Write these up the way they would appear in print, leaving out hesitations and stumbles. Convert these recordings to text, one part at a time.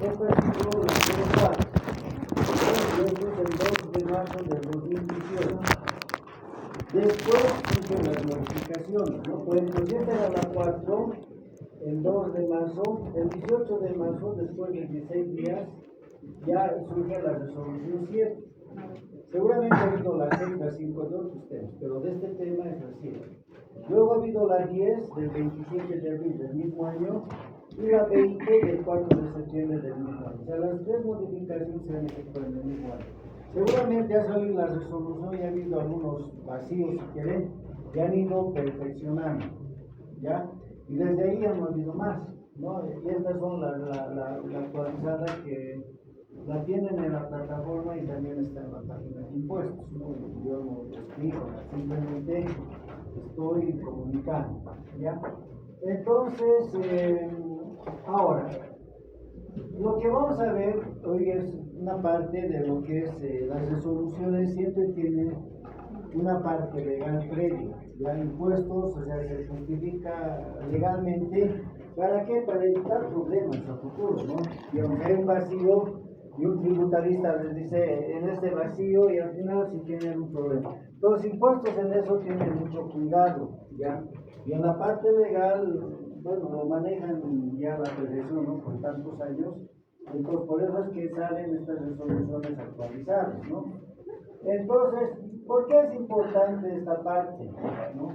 Esto ha sido la 04. Esto es el 2 de marzo del 2018. Después hice las modificaciones, ¿no? Pues entonces era la 4, el 2 de marzo, el 18 de marzo, después de 16 días, ya surge la resolución 7. Seguramente ha habido la 6, la 5 de otros temas, pero de este tema es la 7. Luego ha habido la 10 del 27 de abril del mismo año y la 20 del 4 de septiembre del mismo año. O sea, las tres modificaciones se han efectuado en el mismo año. Seguramente ha salido la resolución y ha habido algunos vacíos, si quieren, que han ido perfeccionando, ¿ya? Y desde ahí han habido más, ¿no? Y estas son la actualizada que la tienen en la plataforma y también está en la página de impuestos, ¿no? Yo no lo explico, simplemente estoy comunicando, ¿ya? Entonces, ahora, lo que vamos a ver hoy es una parte de lo que es las resoluciones, siempre tienen una parte legal previa, ya impuestos, o sea, se justifica legalmente, ¿para qué? Para evitar problemas a futuro, ¿no? Digamos, hay un vacío y un tributarista les dice en este vacío y al final sí tienen un problema. Los impuestos en eso tienen mucho cuidado, ¿ya? Y en la parte legal, bueno, lo manejan ya la perfección, ¿no? Por tantos años, entonces por eso es que salen estas resoluciones actualizadas, ¿no? Entonces, ¿por qué es importante esta parte, ¿no?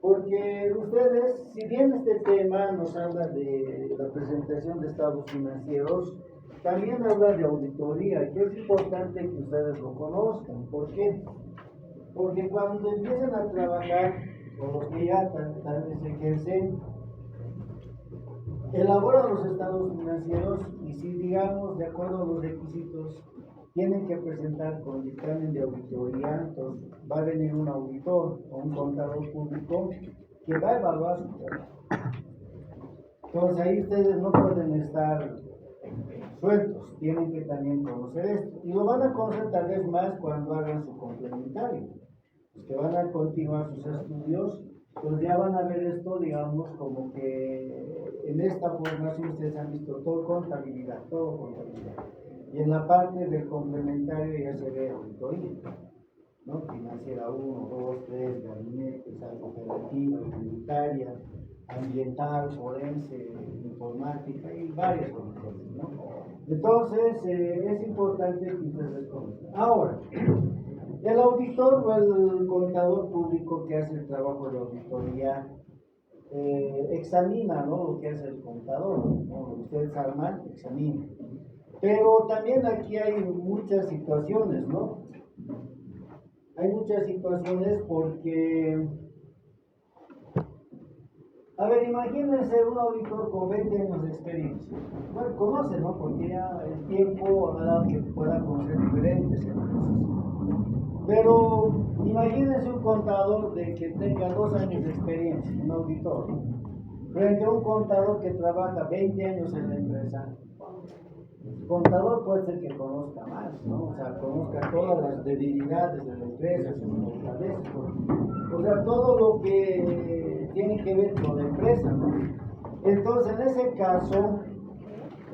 Porque ustedes, si bien este tema nos habla de la presentación de estados financieros, también habla de auditoría, que es importante que ustedes lo conozcan. ¿Por qué? Porque cuando empiezan a trabajar, con los que ya tal vez ejercen, elaboran los estados financieros y si, digamos, de acuerdo a los requisitos, tienen que presentar con dictamen de auditoría, entonces va a venir un auditor o un contador público que va a evaluar su trabajo. Entonces ahí ustedes no pueden estar sueltos, tienen que también conocer esto. Y lo van a conocer tal vez más cuando hagan su complementario. Los que van a continuar sus estudios, pues ya van a ver esto, digamos, como que en esta formación ustedes han visto todo contabilidad. Y en la parte del complementario ya se ve auditoría, ¿no? Financiera 1, 2, 3, gabinetes, algo operativa, tributaria, ambiental, forense, informática y varias cosas, ¿no? Entonces, es importante que ustedes conozcan. Ahora, el auditor o el contador público que hace el trabajo de auditoría examina, ¿no? Lo que hace el contador, ¿no? Lo que ustedes arman, examina. Pero también aquí hay muchas situaciones, ¿no? Hay muchas situaciones porque, a ver, imagínense un auditor con 20 años de experiencia. Bueno, conoce, ¿no? Porque ya el tiempo ha dado que pueda conocer diferentes empresas. Pero imagínense un contador de que tenga 2 años de experiencia, un auditor, frente a un contador que trabaja 20 años en la empresa. El contador puede ser que conozca más, ¿no? O sea, conozca todas las debilidades de la empresa, sus fortalezas, o sea, todo lo que tiene que ver con la empresa, ¿no? Entonces, en ese caso,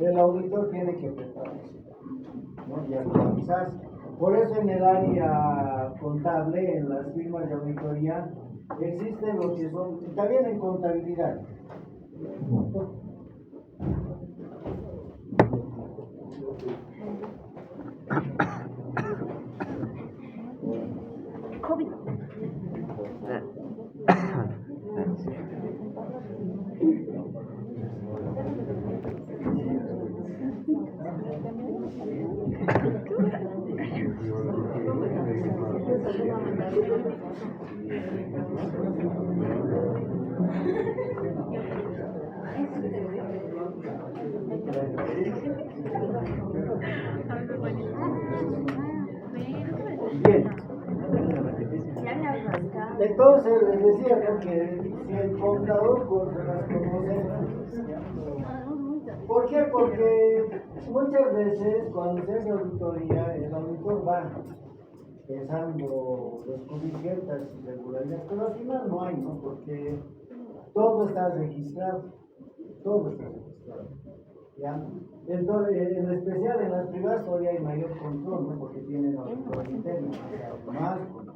el auditor tiene que prepararse, ¿no? Y actualizarse. Por eso en el área contable, en las firmas de auditoría, existen lo que son, también en contabilidad. COVID. Bien. Entonces les decía, ¿no? Que si el contador pues, las conoce. ¿Por qué? Porque muchas veces cuando se hace auditoría, el auditor va pensando descubrir ciertas irregularidades, pero al final no hay, ¿no? Porque todo está registrado, todo está registrado. ¿ya? Entonces, en especial en las privadas todavía hay mayor control, ¿no? Porque tienen auditor interno, o sea, más control.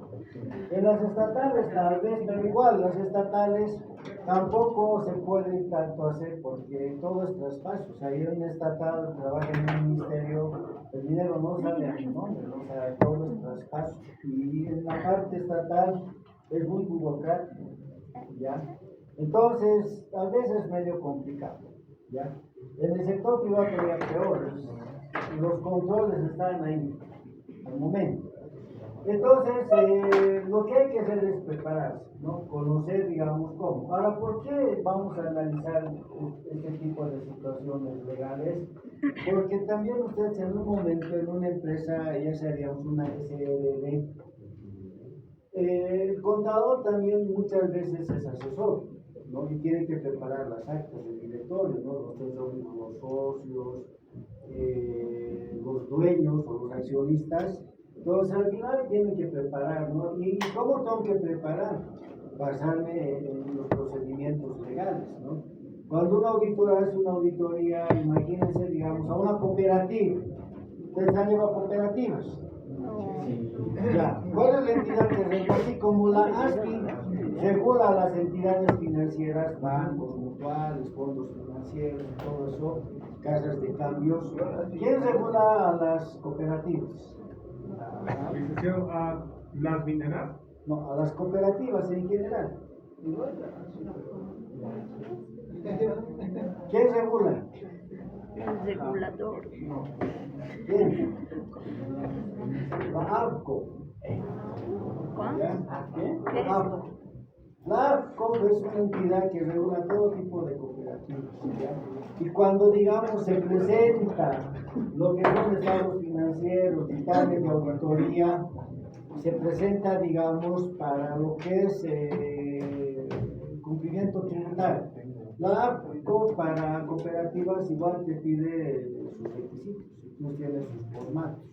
En las estatales tal vez, pero igual, las estatales tampoco se puede tanto hacer porque todo es traspaso. O sea, ir a un estatal, trabaja en un ministerio, el dinero no sale a mi nombre, ¿no? O sea, todo es traspaso. Y en la parte estatal es muy burocrático, ¿ya? Entonces, tal vez es medio complicado, ¿ya? En el sector privado todavía peor, los controles están ahí, al momento. Entonces, lo que hay que hacer es prepararse, ¿no? Conocer, digamos, cómo. Ahora, ¿por qué vamos a analizar este tipo de situaciones legales? Porque también ustedes en un momento, en una empresa, ya seríamos una SRL, el contador también muchas veces es asesor, ¿no? Y tiene que preparar las actas del directorio, ¿no? Los socios, los dueños o los accionistas. Entonces al final tienen que preparar, ¿no? ¿Y cómo tengo que preparar? Basarme en los procedimientos legales, ¿no? Cuando un auditor hace una auditoría, imagínense, digamos, a una cooperativa. ¿Ustedes han llevado cooperativas? Sí. Ya, ¿cuál es la entidad que regula? Así como la ASFI regula a las entidades financieras, bancos, mutuales, fondos financieros, todo eso, casas de cambios. ¿Quién regula a las cooperativas? Licenciado, ¿a las mineras? No, a las cooperativas en general. ¿Quién regula? El regulador. ¿Quién? La ARCO. ¿Cuál? ¿Ya? ¿Quién? ¿Qué es? La ARCO. La ARCO es una entidad que regula todo tipo de cooperativas, ¿ya? Y cuando, digamos, se presenta lo que son estados financieros, dictamen de auditoría, se presenta, digamos, para lo que es cumplimiento tributario. La ARCO para cooperativas igual te pide sus requisitos, no tiene sus formatos,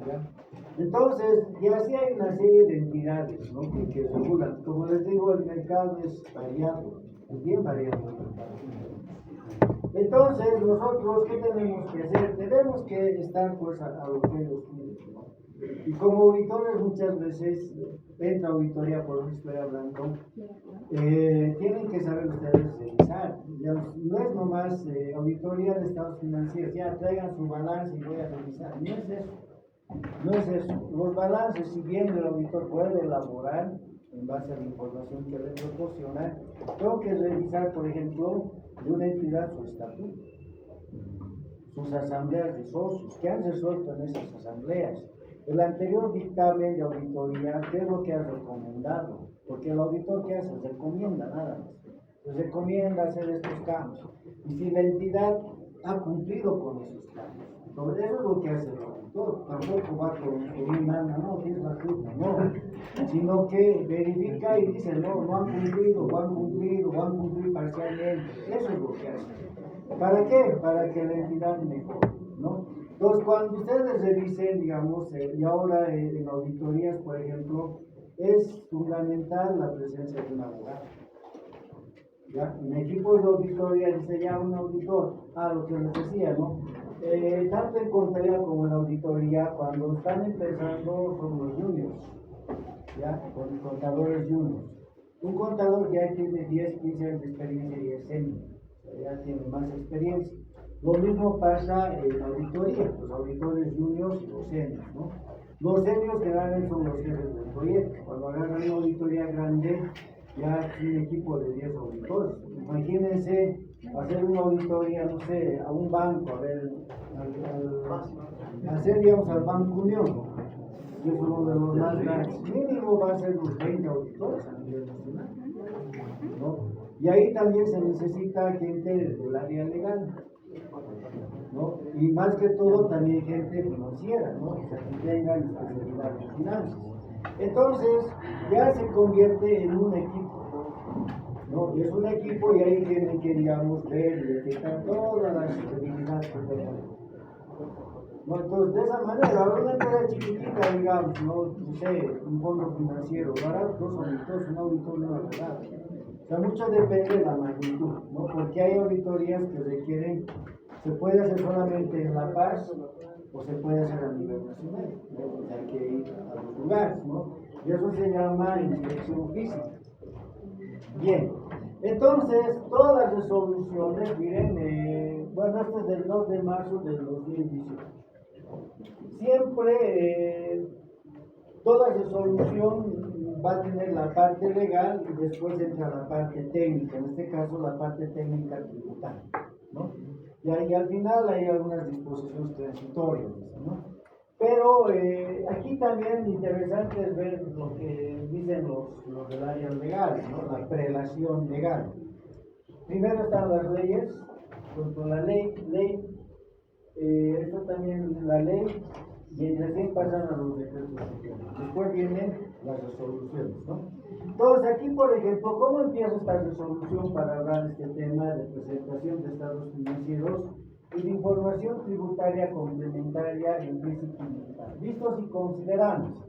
¿ya? Entonces, y así hay una serie de entidades, ¿no? que regulan. Como les digo, el mercado es variado, es bien variado el mercado. Entonces, nosotros, ¿qué tenemos que hacer? Tenemos que estar pues a lo que ellos piden, ¿no? Y como auditores muchas veces, entra auditoría, por eso estoy hablando, tienen que saber ustedes revisar. Ya, no es nomás auditoría de estados financieros, ya traigan su balance y voy a revisar. No es eso. No es eso. Los balances, si bien el auditor puede elaborar en base a la información que le proporciona, tengo que revisar, por ejemplo, de una entidad su estatuto, sus asambleas de socios, qué han resuelto en esas asambleas. El anterior dictamen de auditoría, ¿qué es lo que ha recomendado? Porque el auditor, ¿qué hace? Recomienda nada más. Pues recomienda hacer estos cambios. Y si la entidad ha cumplido con esos cambios, entonces eso es lo que hace el auditor. Tampoco va con un mano, no, tienes la culpa, no. Sino que verifica y dice, no, no han cumplido, o han cumplido, o han cumplido parcialmente. Eso es lo que hace. ¿Para qué? Para que la entidad mejore, ¿no? Entonces, cuando ustedes revisen, digamos, y ahora en auditorías, por ejemplo, es fundamental la presencia de un abogado. ¿Ya? En equipos de auditoría dice ya un auditor, lo que les decía, ¿no? Tanto en contabilidad como en auditoría, cuando están empezando son los juniors, ¿ya? Con contadores juniors. Un contador ya tiene 10, 15 años de experiencia y es senior, ya tiene más experiencia. Lo mismo pasa en auditoría, los auditores juniors y los seniors, ¿no? Los seniors generalmente son los jefes del proyecto. Cuando agarran una auditoría grande, ya es un equipo de 10 auditores. Imagínense hacer una auditoría, no sé, a un banco, a ver, hacer, digamos, al Banco Unión, que es uno de los más grandes. Mínimo va a ser los 20 auditores a nivel nacional, ¿no? Y ahí también se necesita gente del área legal, ¿no? Y más que todo también gente financiera, ¿no? O sea, que tengan especialidad en finanzas. Entonces, ya se convierte en un equipo, ¿no? Y es un equipo y ahí tienen que, digamos, ver y detectar todas las debilidades que tengan. ¿No? Entonces, de esa manera, ahora una empresa chiquitita, digamos, no sé, un fondo financiero, ahora dos auditores, un auditor y un abogado. O sea, mucho depende de la magnitud, ¿no? Porque hay auditorías que requieren Se puede hacer solamente en La Paz o se puede hacer a nivel nacional, ¿no? Hay que ir a los lugares, ¿no? Y eso se llama inspección física. Bien, entonces todas las resoluciones, miren, bueno, esto es del 2 de marzo del 2018. Siempre toda resolución va a tener la parte legal y después entra la parte técnica, en este caso la parte técnica tributaria, ¿no? Y ahí al final hay algunas disposiciones transitorias, ¿no? Pero aquí también interesante es ver lo que dicen los del área legal, ¿no? La prelación legal. Primero están las leyes, con la ley, esto también es la ley, y recién pasan a los decretos. Después vienen las resoluciones, ¿no? Entonces aquí, por ejemplo, ¿cómo empieza esta resolución para hablar de este tema de presentación de estados financieros y de información tributaria complementaria en física y digital? Vistos y consideramos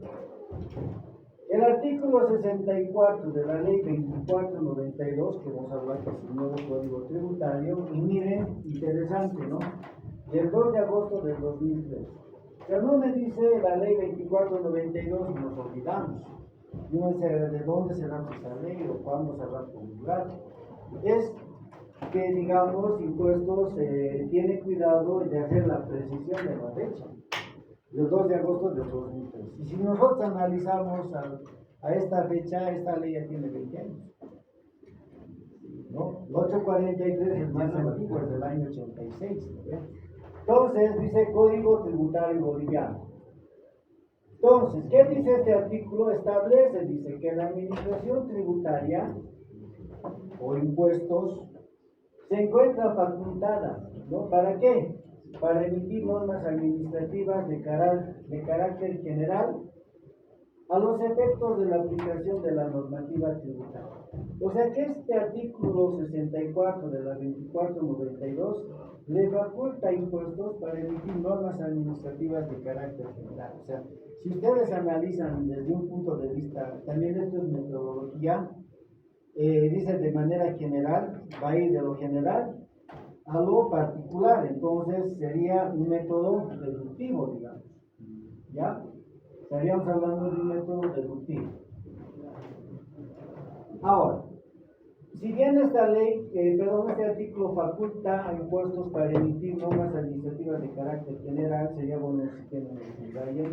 el artículo 64 de la ley 2492, que vamos a hablar que es el nuevo código tributario, y miren, interesante, ¿no? Del 2 de agosto del 2003. Pero no me dice la ley 2492 y nos olvidamos. No sé de dónde será esa ley o cuándo se va a promulgar. Es que, digamos, impuestos tiene cuidado de hacer la precisión de la fecha, del 2 de agosto del 2003. Y si nosotros analizamos a esta fecha, esta ley ya tiene 20 años, ¿no? El 843 es más antiguo, es del año 86, ¿no? Entonces, dice Código Tributario Boliviano. Entonces, ¿qué dice este artículo? Establece, dice que la administración tributaria o impuestos se encuentra facultada, ¿no? ¿Para qué? Para emitir normas administrativas de carácter general a los efectos de la aplicación de la normativa tributaria. O sea que este artículo 64 de la 2492 le faculta impuestos para emitir normas administrativas de carácter general. O sea, si ustedes analizan desde un punto de vista, también esto es metodología, dice de manera general, va a ir de lo general a lo particular, entonces sería un método deductivo, digamos, ¿ya? Estaríamos hablando de un método deductivo. Ahora, si bien esta ley, este artículo faculta a impuestos para emitir normas administrativas de carácter general, sería bueno si tienen ahí,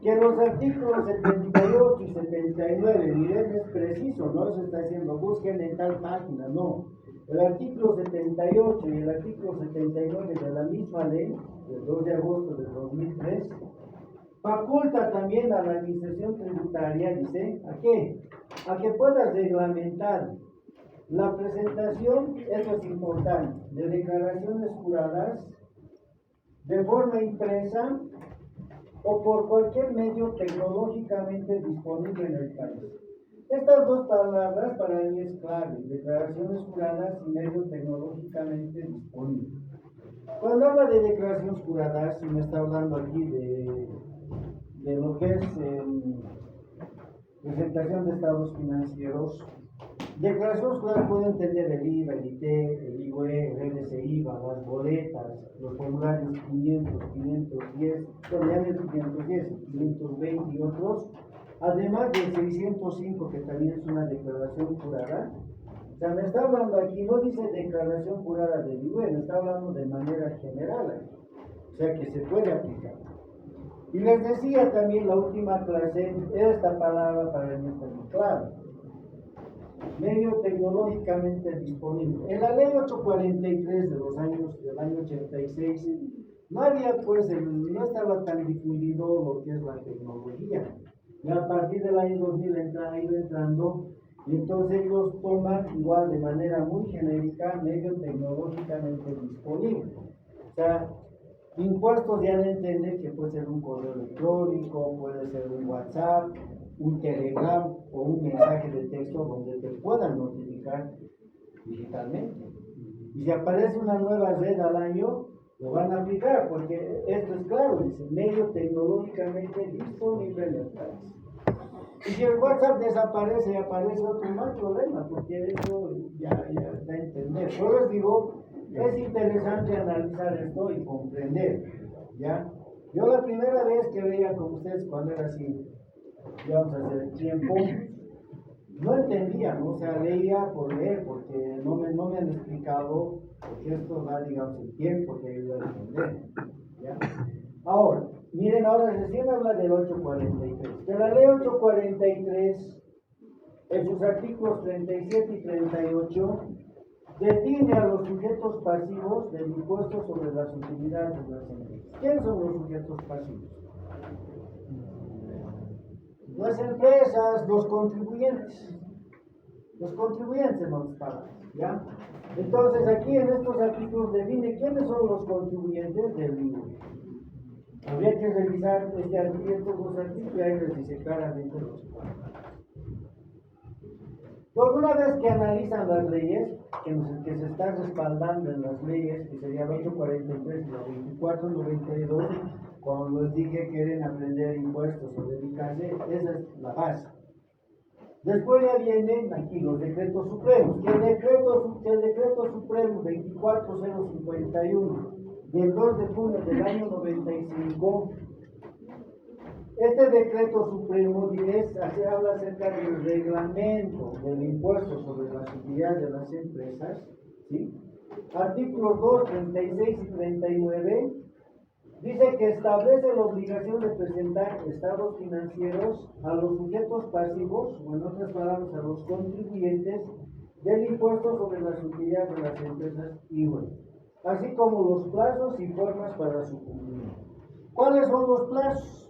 que los artículos 78 y 79, miren, es preciso, no se está diciendo busquen en tal página, no. El artículo 78 y el artículo 79 de la misma ley, del 2 de agosto del 2003, faculta también a la administración tributaria, dice, ¿a qué? A que pueda reglamentar la presentación, esto es importante, de declaraciones juradas de forma impresa o por cualquier medio tecnológicamente disponible en el país. Estas dos palabras para mí es clave, declaraciones juradas y medio tecnológicamente disponible. Cuando habla de declaraciones juradas, y me está hablando aquí de lo que es presentación de estados financieros, declaraciones juradas pueden entender el IVA, el IT, el IVE, el RSIVA, las boletas, los formularios 500, 510, el 510, 520 y otros, además del 605, que también es una declaración jurada. O sea, me está hablando aquí, no dice declaración jurada del IVE, me está hablando de manera general aquí. O sea, que se puede aplicar. Y les decía también la última clase, esta palabra para mí está muy clara. Medio tecnológicamente disponible. En la ley 843 del año 86, no había pues, no estaba tan difundido lo que es la tecnología. Y a partir del año 2000 ha ido entrando, y entonces ellos toman igual de manera muy genérica medio tecnológicamente disponible. O sea, impuestos ya de entender que puede ser un correo electrónico, puede ser un WhatsApp, un Telegram o un mensaje de texto donde te puedan notificar digitalmente. Y si aparece una nueva red al año, lo van a aplicar, porque esto es claro, dice, medio tecnológicamente disponible en el país. Y si el WhatsApp desaparece y aparece otro, no hay problema, porque eso ya da a entender. Yo les digo, Es interesante analizar esto y comprender, ¿ya? Yo la primera vez que veía con ustedes cuando era así, digamos, hace tiempo, no entendía, ¿no? O sea, leía por leer, porque no me han explicado, porque esto da, digamos, el tiempo que ayuda a entender, ¿ya? Ahora, miren, ahora recién habla del 843. De la ley 843, en sus artículos 37 y 38, define a los sujetos pasivos del impuesto sobre las utilidades de las empresas. ¿Quiénes son los sujetos pasivos? Las empresas, los contribuyentes. Los contribuyentes nos pagan, ¿ya? Entonces, aquí en estos artículos define quiénes son los contribuyentes del IVA. Habría que revisar estos dos artículos y ahí les dice claramente los cuales. Entonces, una vez que analizan las leyes, que se están respaldando en las leyes, que sería la 843 y la 2492, como les dije, quieren aprender impuestos o dedicarse, esa es la base. Después ya vienen aquí los decretos supremos. El decreto supremo 24051 del 2 de junio del año 95, este decreto supremo habla acerca del reglamento del impuesto sobre las utilidades de las empresas, ¿sí? Artículos 2, 36 y 39, dice que establece la obligación de presentar estados financieros a los sujetos pasivos, o en otras palabras, a los contribuyentes del impuesto sobre las utilidades de las empresas IVA, así como los plazos y formas para su cumplimiento. ¿Cuáles son los plazos?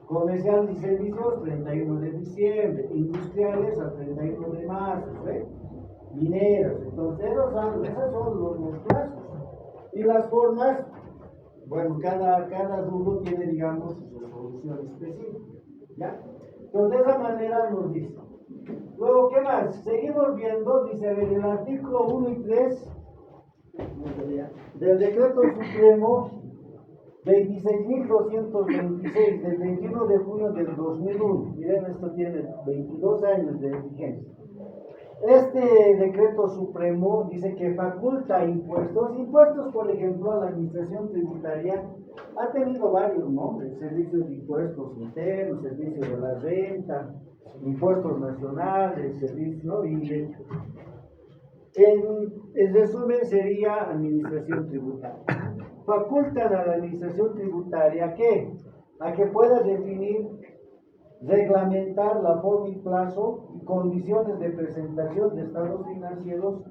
Comerciales y servicios, 31 de diciembre, industriales al 31 de marzo, ¿eh? Mineros, entonces esos son los plazos. Y las formas, bueno, cada rubro tiene, digamos, su resolución específica, ¿ya? Entonces, de esa manera nos dice. Luego, ¿qué más? Seguimos viendo, dice, a ver, el artículo 1 y 3 del decreto supremo 26.226 del 21 de junio del 2001. Miren, esto tiene 22 años de vigencia. Este decreto supremo dice que faculta impuestos, por ejemplo, a la administración tributaria ha tenido varios nombres: servicios de impuestos internos, servicios de la renta, impuestos nacionales, servicios, ¿no? Y en resumen sería administración tributaria. Facultan a la administración tributaria a que pueda definir, reglamentar la forma y plazo y condiciones de presentación de estados financieros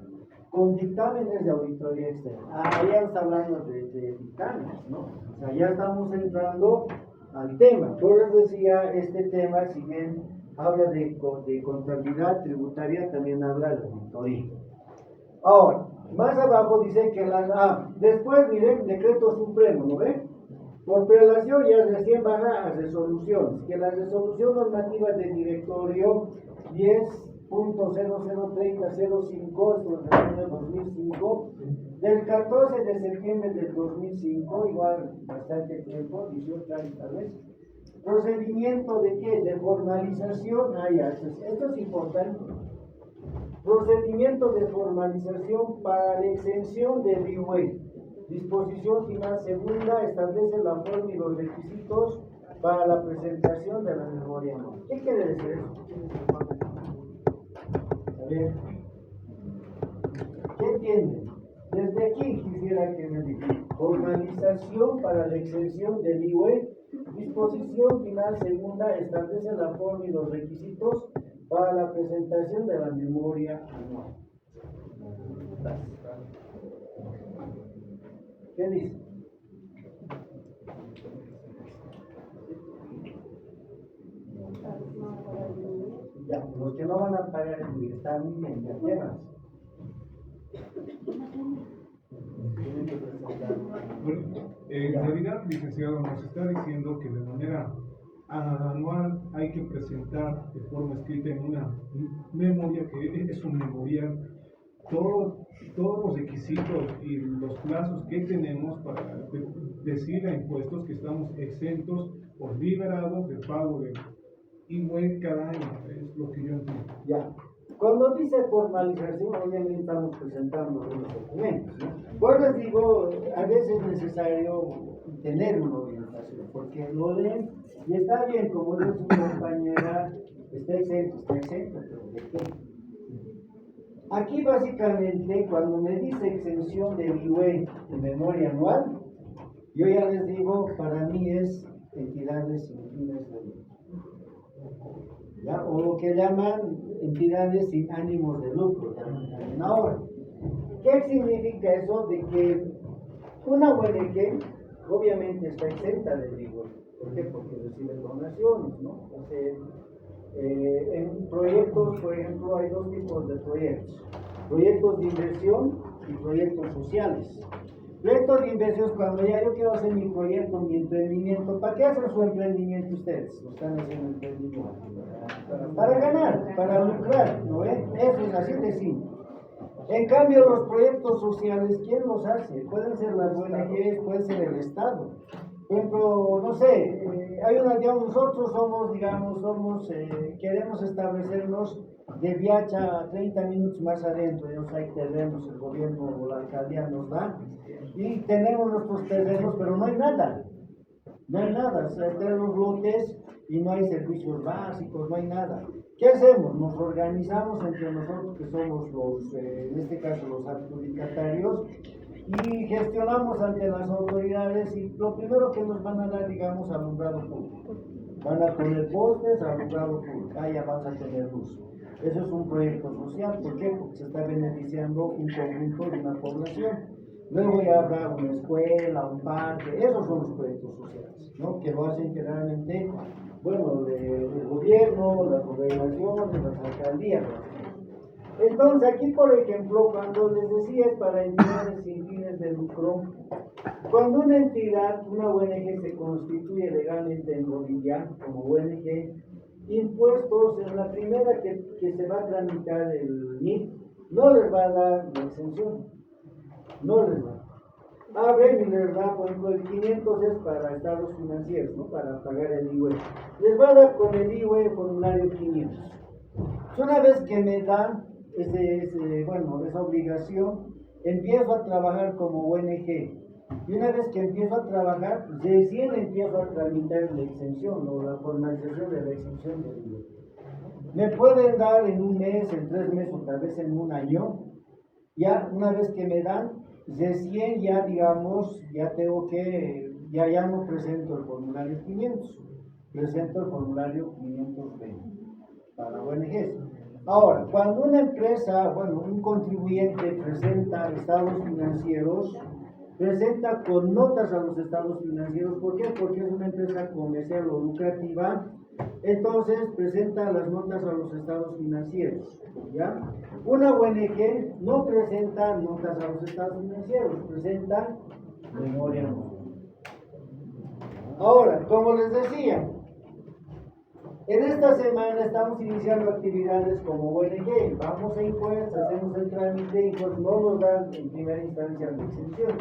con dictámenes de auditoría externa. Ya está hablando de dictámenes, ¿no? O sea, ya estamos entrando al tema. Yo les decía, este tema, si bien habla de contabilidad tributaria, también habla de auditoría. Ahora, más abajo dice que después, miren, decreto supremo, ¿no ven? Por prelación ya recién baja a resoluciones, que la resolución normativa del directorio 10.003005, esto es del año 2005, del 14 de septiembre del 2005, igual bastante tiempo, 18 años tal vez. Procedimiento de qué? De formalización, esto es importante. Procedimiento de formalización para la exención del IVA. Disposición final segunda establece la forma y los requisitos para la presentación de la memoria anual. ¿Qué quiere decir eso? A ver, ¿qué entienden? Desde aquí quisiera que me digan: formalización para la exención del IVA. Disposición final segunda establece la forma y los requisitos para la presentación de la memoria anual. ¿Qué dice? Ya, los que no van a pagar el IVA están muy bien, ya. ¿Qué más? Bueno, en realidad, licenciado, nos está diciendo que de manera anual hay que presentar de forma escrita en una memoria, que es un memorial, todos los requisitos y los plazos que tenemos para decir a impuestos que estamos exentos o liberados de pago de IVA cada año. Es lo que yo entiendo. Ya. Cuando dice formalización, obviamente estamos presentando unos documentos, ¿no? Pues les digo, a veces es necesario tener una orientación, porque lo leen y está bien, como dice su compañera, está exento, pero ¿de qué? Aquí básicamente, cuando me dice exención del IUE de memoria anual, yo ya les digo, para mí es entidades sin fines de lucro, ¿ya? O lo que llaman entidades sin ánimos de lucro también ahora. ¿Qué significa eso? De que una ONG obviamente está exenta del IVA. ¿Por qué? Porque recibe donaciones, ¿no? O sea, en proyectos, por ejemplo, hay dos tipos de proyectos: proyectos de inversión y proyectos sociales. Proyectos de inversión es cuando ya yo quiero hacer mi proyecto, mi emprendimiento. ¿Para qué hacen su emprendimiento ustedes? Lo están haciendo emprendimiento para ganar, para lucrar, ¿no ven? Eso es así de simple. En cambio, los proyectos sociales, ¿quién los hace? Pueden ser las ONGs, puede ser el Estado. Por ejemplo, no sé, hay una, digamos, nosotros queremos establecernos de Viacha 30 minutos más adentro, hay terrenos, el gobierno o la alcaldía nos da, y tenemos nuestros terrenos, pero no hay nada, o sea, tenemos los lotes y no hay servicios básicos, no hay nada. ¿Qué hacemos? Nos organizamos entre nosotros, que somos los, en este caso los adjudicatarios, y gestionamos ante las autoridades, y lo primero que nos van a dar, digamos, alumbrado público. Van a poner postes, alumbrado público, ya vas a tener luz. Eso es un proyecto social. ¿Por qué? Porque se está beneficiando un conjunto de una población. Luego ya habrá una escuela, un parque. Esos son los proyectos sociales, ¿no? Que lo hacen generalmente, bueno, el gobierno, las gobernaciones, las alcaldías. Entonces, aquí, por ejemplo, cuando les decía es para entidades sin fines de lucro, cuando una entidad, una ONG, se constituye legalmente en Bolivia como ONG, impuestos, en la primera que se va a tramitar el NIF, no les va a dar la exención, no les va. Abren y les da, por ejemplo, el 500 es para estados financieros, ¿no? Para pagar el IVA. Les va a dar con el IVA el formulario 500. Una vez que me dan esa obligación, empiezo a trabajar como ONG. Y una vez que empiezo a trabajar, recién empiezo a tramitar la exención o la formalización de la exención del IVA. Me pueden dar en un mes, en 3 meses o tal vez en un año. Ya una vez que me dan, recién ya digamos, ya no presento el formulario 500, presento el formulario 520 para ONGs. Ahora, cuando una empresa, un contribuyente presenta estados financieros, presenta con notas a los estados financieros. ¿Por qué? Porque es una empresa comercial o lucrativa, entonces presenta las notas a los estados financieros, ¿ya? Una ONG no presenta notas a los estados financieros, presenta memoria anual. Ahora, como les decía, en esta semana estamos iniciando actividades como ONG. Vamos a impuestos, hacemos el trámite y pues no nos dan en primera instancia la exención,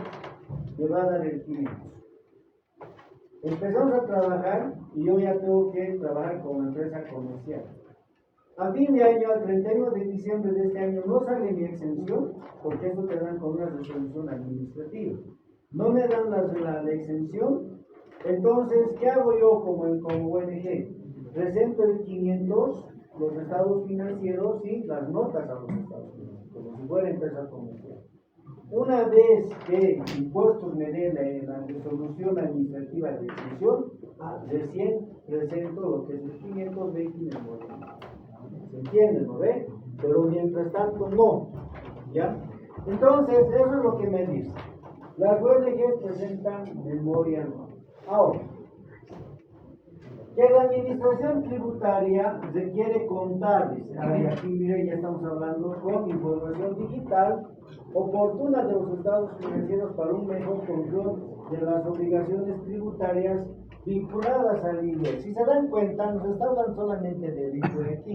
me va a dar el 500. Empezamos a trabajar y yo ya tengo que trabajar como empresa comercial. A fin de año, al 31 de diciembre de este año, no sale mi exención, porque eso te dan con una resolución administrativa. No me dan la exención, entonces, ¿qué hago yo como ONG? Presento el 500, los estados financieros y las notas a los estados financieros, como si fuera empresa comercial. Una vez que impuestos me dé la resolución administrativa de exención, recién presento lo que es el 520 memoria. ¿Se entiende, no ve? Pero mientras tanto no, ¿ya? Entonces, eso es lo que me dice. Las ONGs presentan memoria anual. Ahora, que la administración tributaria requiere contar, dice, aquí mire, ya estamos hablando con información digital oportuna de los estados financieros para un mejor control de las obligaciones tributarias vinculadas al IVA. Si se dan cuenta, nos está hablando solamente del IVA aquí,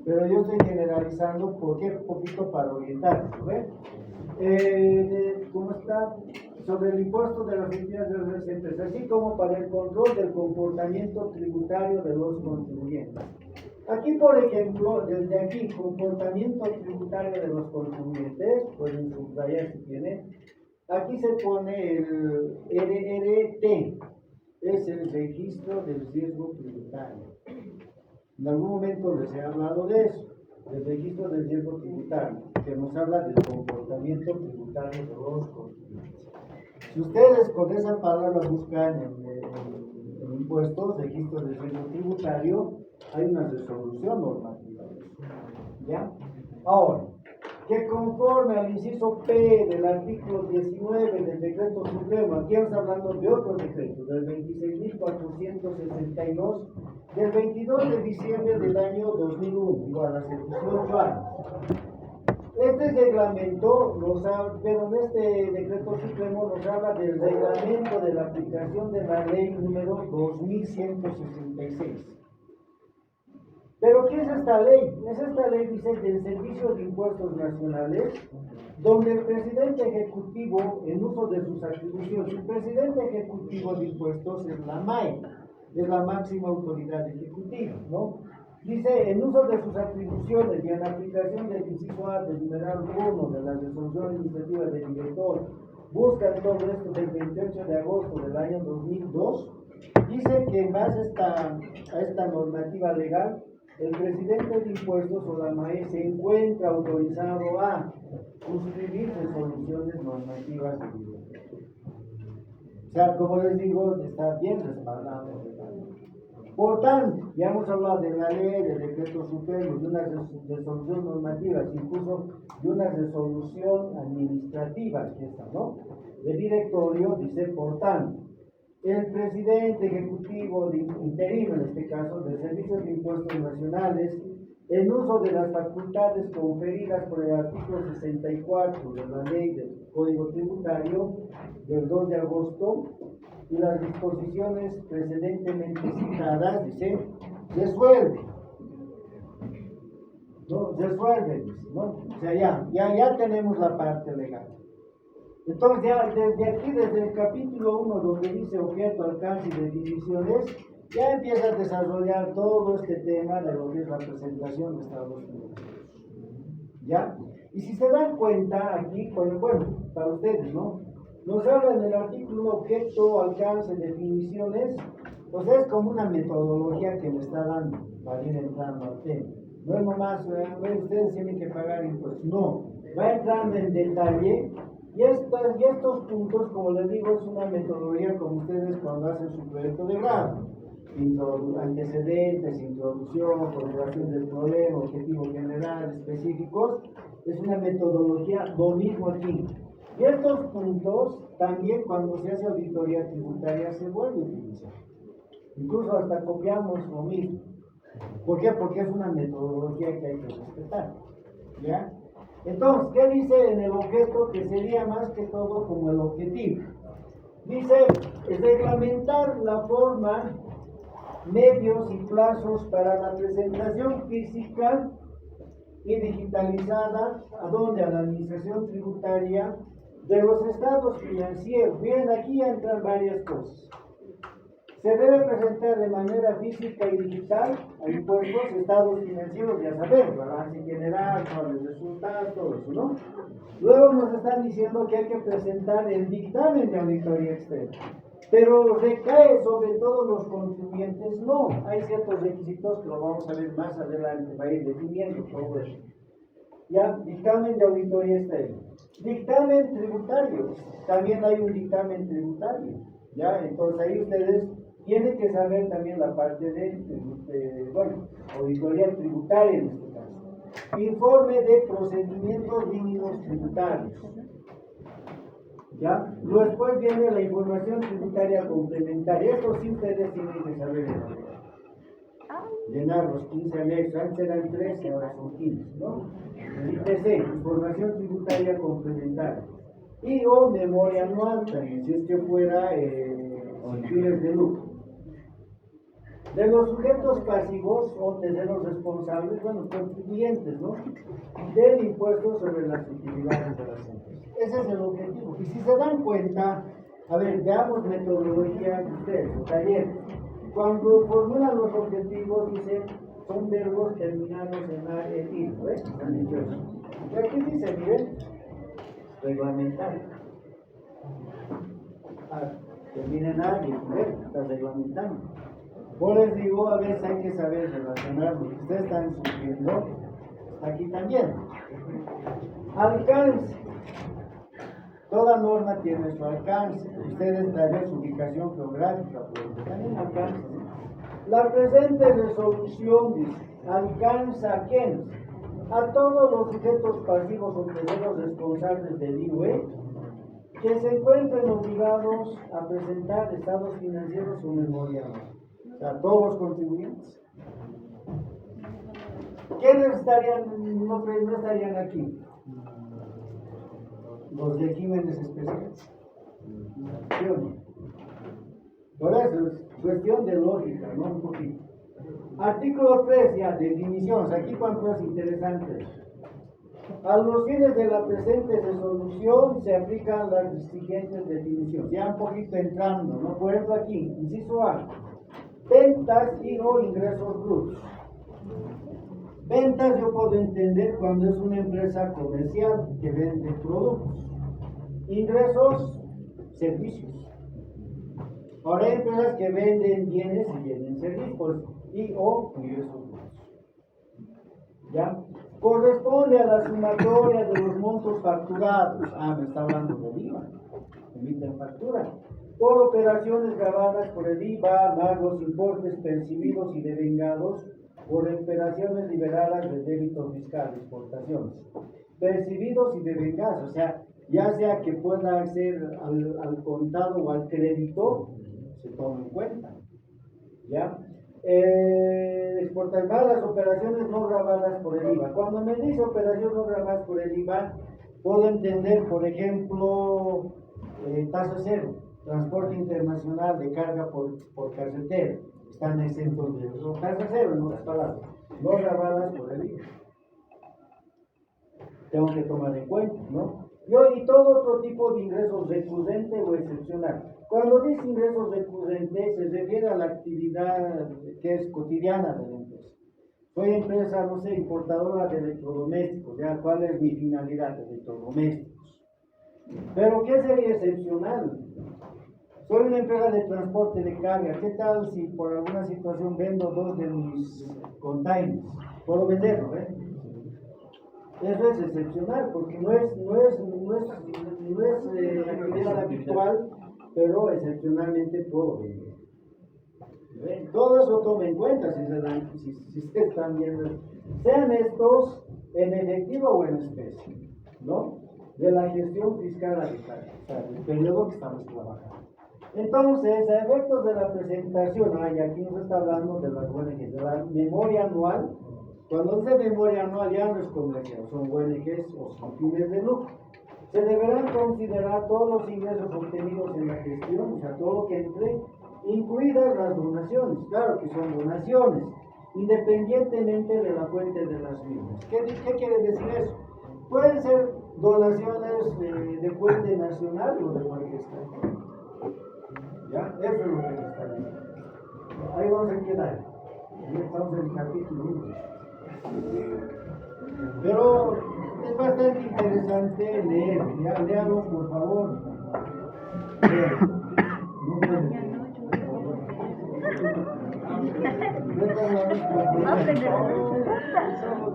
pero yo estoy generalizando porque un poquito para orientar, ¿ven? ¿Cómo está? Sobre el impuesto de las entidades residentes, así como para el control del comportamiento tributario de los contribuyentes. Aquí, por ejemplo, desde aquí, comportamiento tributario de los contribuyentes, pueden subrayar si tienen. Aquí se pone el RRT, es el registro del riesgo tributario. En algún momento les he hablado de eso, del registro del riesgo tributario, que nos habla del comportamiento tributario de los contribuyentes. Si ustedes con esa palabra buscan en impuestos, registro del riesgo tributario, hay una resolución normativa de eso. ¿Ya? Ahora, que conforme al inciso P del artículo 19 del decreto supremo, aquí estamos hablando de otro decreto, del 26.462, del 22 de diciembre del año 2001, igual hace 18 años. Este reglamento en este decreto supremo nos habla del reglamento de la aplicación de la ley número 2166. Pero ¿qué es esta ley? Esta ley dice del Servicio de Impuestos Nacionales, donde el presidente ejecutivo, en uso de sus atribuciones, el presidente ejecutivo de impuestos es la MAE, es la máxima autoridad ejecutiva, ¿no? Dice, en uso de sus atribuciones y en aplicación del inciso A del numeral 1 de la resolución administrativa del director, buscan todo esto del 28 de agosto del año 2002, dice que en base a esta normativa legal, el presidente de impuestos o la MAE se encuentra autorizado a suscribir resoluciones normativas de director. O sea, como les digo, está bien respaldado. Por tanto, ya hemos hablado de la ley, del decreto supremo, de una resolución normativa, incluso de una resolución administrativa, que está, ¿no? El directorio dice, por tanto, el presidente ejecutivo de interino, en este caso, del Servicio de Impuestos Nacionales, en uso de las facultades conferidas por el artículo 64 de la Ley del Código Tributario del 2 de agosto y las disposiciones precedentemente citadas, dice, resuelve. ¿No? Resuelve, dice, ¿no? O sea, ya tenemos la parte legal. Entonces, ya desde aquí, desde el capítulo 1, donde dice objeto, alcance y definiciones, ya empieza a desarrollar todo este tema de lo que es la presentación de Estados Unidos. ¿Ya? Y si se dan cuenta, aquí, bueno, para ustedes, ¿no? Nos habla en el artículo objeto, alcance, definiciones, pues es como una metodología que me está dando para ir entrando al tema. No es nomás, ustedes tienen que pagar impuestos, no, va entrando en detalle. Y estos puntos, como les digo, es una metodología como ustedes cuando hacen su proyecto de grado. Antecedentes, introducción, formulación del problema, objetivo general, específicos. Es una metodología, lo mismo aquí. Y estos puntos también cuando se hace auditoría tributaria se vuelve a utilizar. Incluso hasta copiamos lo mismo. ¿Por qué? Porque es una metodología que hay que respetar. ¿Ya? Entonces, ¿qué dice en el objeto que sería más que todo como el objetivo? Dice, reglamentar la forma, medios y plazos para la presentación física y digitalizada, ¿a dónde? A la administración tributaria de los estados financieros. Bien, aquí entran varias cosas. Se debe presentar de manera física y digital a impuestos, estados financieros, ya sabemos, balance general, cuáles resultados, todo eso, ¿no? Luego nos están diciendo que hay que presentar el dictamen de auditoría externa. Pero recae sobre todos los contribuyentes, no. Hay ciertos requisitos que lo vamos a ver más adelante, va a ir definiendo todo eso. Ya, dictamen de auditoría externa. Dictamen tributario, también hay un dictamen tributario. Ya, entonces ahí ustedes tienen que saber también la parte de auditoría tributaria en este caso. Informe de procedimientos mínimos tributarios. ¿Ya? Después viene la información tributaria complementaria. Esto sí ustedes tienen que saber llenar los 15 anexos. Antes eran 13, ahora son 15, ¿no? El ITC, información tributaria complementaria. Y o memoria anual, también, si es que fuera sin fines de lucro. De los sujetos pasivos o terceros responsables, contribuyentes, ¿no? Del impuesto sobre las utilidades de las empresas. Ese es el objetivo. Y si se dan cuenta, a ver, veamos metodología de ustedes, taller. Cuando formulan los objetivos, dicen, son verbos terminados en A, en I, ¿ves? Han dicho eso. Y aquí dice, miren, reglamentar. Termina en A y está reglamentando. Por les digo, a veces hay que saber relacionar lo que ustedes están sufriendo aquí también. Alcance. Toda norma tiene su alcance. Ustedes traen su ubicación geográfica, pero también alcance. La presente resolución dice, ¿alcanza a quiénes? A todos los sujetos pasivos o terceros responsables del IUE que se encuentren obligados a presentar estados financieros o memoria. O sea, todos los contribuyentes. ¿Quiénes no estarían aquí? Los regímenes especiales. ¿Sí o no? Por eso es cuestión de lógica, ¿no? Un poquito. Artículo 3, ya, definiciones. Aquí cuánto es interesante. A los fines de la presente resolución se aplican las siguientes definiciones. Ya un poquito entrando, ¿no? Por ejemplo aquí, inciso A. Ventas y o ingresos brutos. Ventas yo puedo entender cuando es una empresa comercial que vende productos. Ingresos, servicios. Ahora hay empresas que venden bienes y venden servicios y o ingresos brutos. ¿Ya? Corresponde a la sumatoria de los montos facturados. Me está hablando del IVA. Emiten factura. Por operaciones grabadas por el IVA, más los importes percibidos y devengados por operaciones liberadas de débito fiscal, exportaciones. Percibidos y devengados, o sea, ya sea que pueda ser al contado o al crédito, se toma en cuenta. ¿Ya? Exportar más las operaciones no grabadas por el IVA. Cuando me dice operaciones no grabadas por el IVA, puedo entender, por ejemplo, tasa cero, transporte internacional de carga por carretera. Están exentos de tasa cero, en otras palabras, no grabadas por el IVA. Tengo que tomar en cuenta, ¿no? Y todo otro tipo de ingresos recurrente o excepcional. Cuando dice ingresos recurrentes, se refiere a la actividad que es cotidiana de la empresa. Soy empresa, no sé, importadora de electrodomésticos, ¿ya? ¿Cuál es mi finalidad de electrodomésticos? Pero ¿qué sería excepcional? Soy una empresa de transporte de carga. ¿Qué tal si por alguna situación vendo 2 de mis containers? Puedo venderlo, ¿eh? Eso es excepcional porque no es actividad habitual, pero excepcionalmente puedo vender. Todo eso toma en cuenta si ustedes están viendo, sean estos en efectivo o en especie, ¿no? De la gestión fiscal habitual, o sea, el periodo que estamos trabajando. Entonces, a efectos de la presentación, y aquí nos está hablando de las ONGs, de la memoria anual. Cuando dice memoria anual ya no es comercial, son ONGs o son fines de lucro. Se deberán considerar todos los ingresos obtenidos en la gestión, o sea, todo lo que entre, incluidas las donaciones. Claro que son donaciones, independientemente de la fuente de las mismas. ¿Qué quiere decir eso? Pueden ser donaciones de fuente nacional o de fuente extranjera. ¿Ya? Eso es lo que está diciendo. Ahí vamos a quedar. Estamos en el capítulo 1. Pero es bastante interesante leer. Léalo, por favor. No pueden.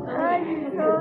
Ay, no.